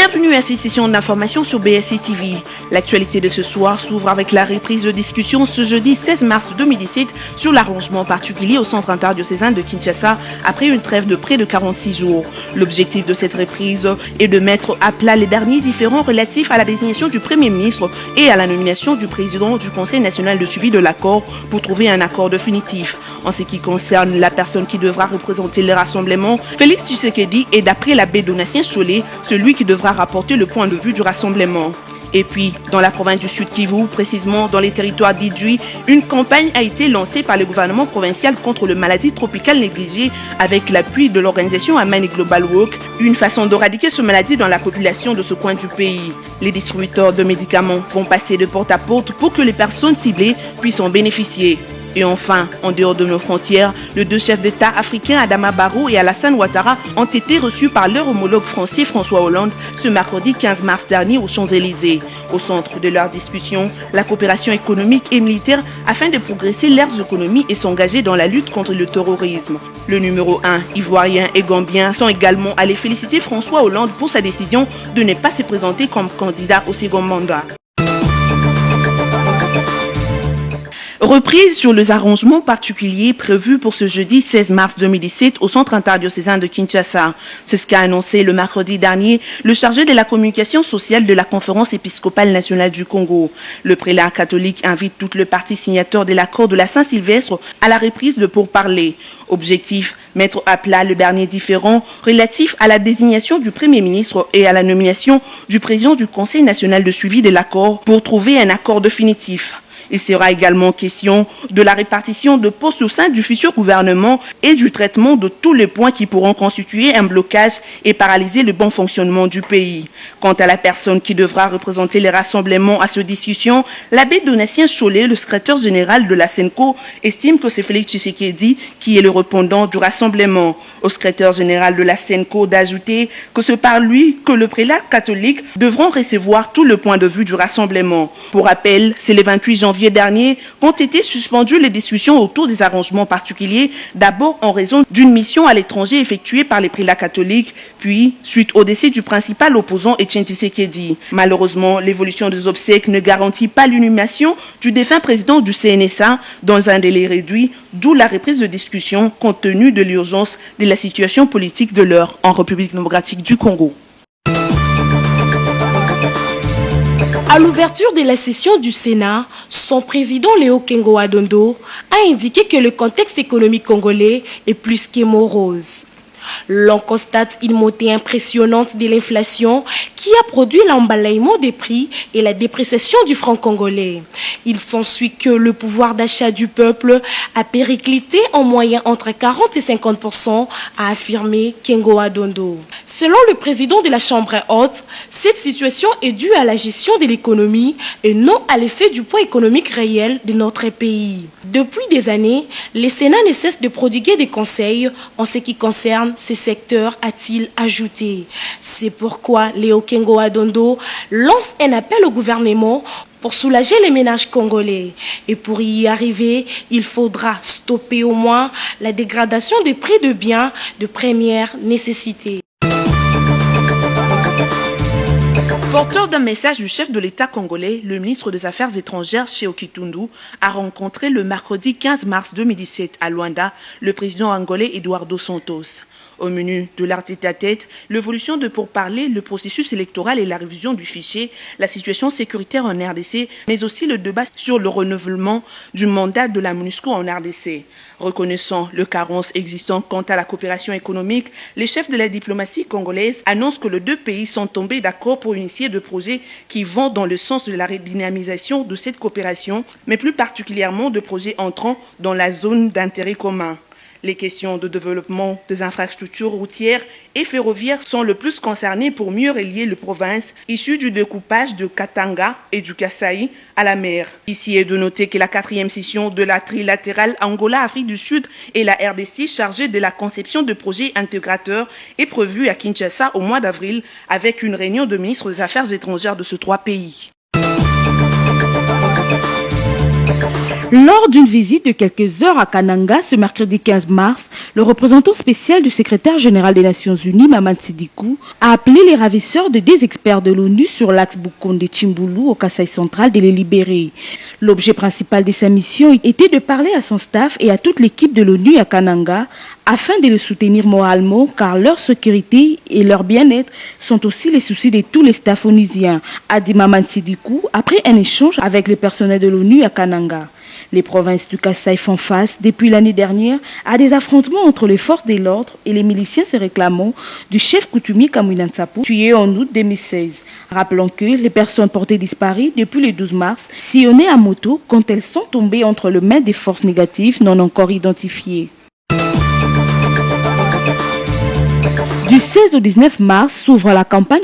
Bienvenue à cette session d'information sur BSC TV. L'actualité de ce soir s'ouvre avec la reprise de discussion ce jeudi 16 mars 2017 sur l'arrangement particulier au centre interdiocésain de Kinshasa après une trêve de près de 46 jours. L'objectif de cette reprise est de mettre à plat les derniers différends relatifs à la désignation du Premier ministre et à la nomination du président du Conseil national de suivi de l'accord pour trouver un accord définitif. En ce qui concerne la personne qui devra représenter le rassemblement, Félix Tshisekedi est d'après l'abbé Donatien Chollet celui qui devra rapporter le point de vue du rassemblement. Et puis, dans la province du Sud Kivu, précisément dans les territoires d'Idjui, une campagne a été lancée par le gouvernement provincial contre les maladies tropicales négligées avec l'appui de l'organisation Amani Global Work, une façon d'éradiquer ce maladie dans la population de ce coin du pays. Les distributeurs de médicaments vont passer de porte à porte pour que les personnes ciblées puissent en bénéficier. Et enfin, en dehors de nos frontières, les deux chefs d'État africains Adama Barrow et Alassane Ouattara ont été reçus par leur homologue français François Hollande ce mercredi 15 mars dernier aux Champs-Élysées. Au centre de leur discussion, la coopération économique et militaire afin de progresser leurs économies et s'engager dans la lutte contre le terrorisme. Le numéro 1, ivoirien et gambien, sont également allés féliciter François Hollande pour sa décision de ne pas se présenter comme candidat au second mandat. Reprise sur les arrangements particuliers prévus pour ce jeudi 16 mars 2017 au centre interdiocésain de Kinshasa. C'est ce qu'a annoncé le mercredi dernier le chargé de la communication sociale de la Conférence épiscopale nationale du Congo. Le prélat catholique invite toutes les parties signataires de l'accord de la Saint-Sylvestre à la reprise de pourparlers. Objectif, mettre à plat le dernier différend relatif à la désignation du Premier ministre et à la nomination du président du Conseil national de suivi de l'accord pour trouver un accord définitif. Il sera également question de la répartition de postes au sein du futur gouvernement et du traitement de tous les points qui pourront constituer un blocage et paralyser le bon fonctionnement du pays. Quant à la personne qui devra représenter les rassemblements à cette discussion, l'abbé Donatien Chollet, le secrétaire général de la SENCO, estime que c'est Félix Tshisekedi qui est le répondant du rassemblement. Au secrétaire général de la SENCO d'ajouter que c'est par lui que le prélat catholique devront recevoir tout le point de vue du rassemblement. Pour rappel, c'est le 28 janvier dernier ont été suspendues les discussions autour des arrangements particuliers, d'abord en raison d'une mission à l'étranger effectuée par les prélats catholiques, puis suite au décès du principal opposant Etienne Tshisekedi. Malheureusement, l'évolution des obsèques ne garantit pas l'inhumation du défunt président du CNSA dans un délai réduit, d'où la reprise de discussion compte tenu de l'urgence de la situation politique de l'heure en République démocratique du Congo. À l'ouverture de la session du Sénat, son président Léo Kengo Adondo a indiqué que le contexte économique congolais est plus que morose. L'on constate une montée impressionnante de l'inflation qui a produit l'emballement des prix et la dépréciation du franc congolais. Il s'ensuit que le pouvoir d'achat du peuple a périclité en moyenne entre 40 et 50%, a affirmé Kengo Adondo. Selon le président de la Chambre haute, cette situation est due à la gestion de l'économie et non à l'effet du poids économique réel de notre pays. Depuis des années, le Sénat ne cesse de prodiguer des conseils en ce qui concerne ces secteurs, a-t-il ajouté. C'est pourquoi Léo Kengo Adondo lance un appel au gouvernement pour soulager les ménages congolais. Et pour y arriver, il faudra stopper au moins la dégradation des prix de biens de première nécessité. Porteur d'un message du chef de l'État congolais, le ministre des Affaires étrangères, Tchéo Tshilombo, a rencontré le mercredi 15 mars 2017 à Luanda le président angolais Eduardo Santos. Au menu de leur tête-à-tête, l'évolution de pourparlers, le processus électoral et la révision du fichier, la situation sécuritaire en RDC, mais aussi le débat sur le renouvellement du mandat de la MONUSCO en RDC. Reconnaissant le carence existant quant à la coopération économique, les chefs de la diplomatie congolaise annoncent que les deux pays sont tombés d'accord pour initier des projets qui vont dans le sens de la redynamisation de cette coopération, mais plus particulièrement de projets entrant dans la zone d'intérêt commun. Les questions de développement des infrastructures routières et ferroviaires sont le plus concernées pour mieux relier les provinces issues du découpage de Katanga et du Kasaï à la mer. Ici est de noter que la 4e session de la trilatérale Angola-Afrique du Sud et la RDC chargée de la conception de projets intégrateurs est prévue à Kinshasa au mois d'avril avec une réunion de ministres des Affaires étrangères de ces trois pays. Lors d'une visite de quelques heures à Kananga ce mercredi 15 mars, le représentant spécial du secrétaire général des Nations Unies, Maman Sidikou, a appelé les ravisseurs de des experts de l'ONU sur l'axe Boukonde-Chimboulou au Kasaï central de les libérer. L'objet principal de sa mission était de parler à son staff et à toute l'équipe de l'ONU à Kananga afin de les soutenir moralement car leur sécurité et leur bien-être sont aussi les soucis de tous les staffs onusiens, a dit Maman Sidikou après un échange avec les personnels de l'ONU à Kananga. Les provinces du Kasaï font face, depuis l'année dernière, à des affrontements entre les forces de l'ordre et les miliciens se réclamant du chef coutumier Kamouina Nsapu, tué en août 2016. Rappelons que les personnes portées disparues depuis le 12 mars sillonnaient à moto quand elles sont tombées entre les mains des forces négatives non encore identifiées. Du 16 au 19 mars s'ouvre la campagne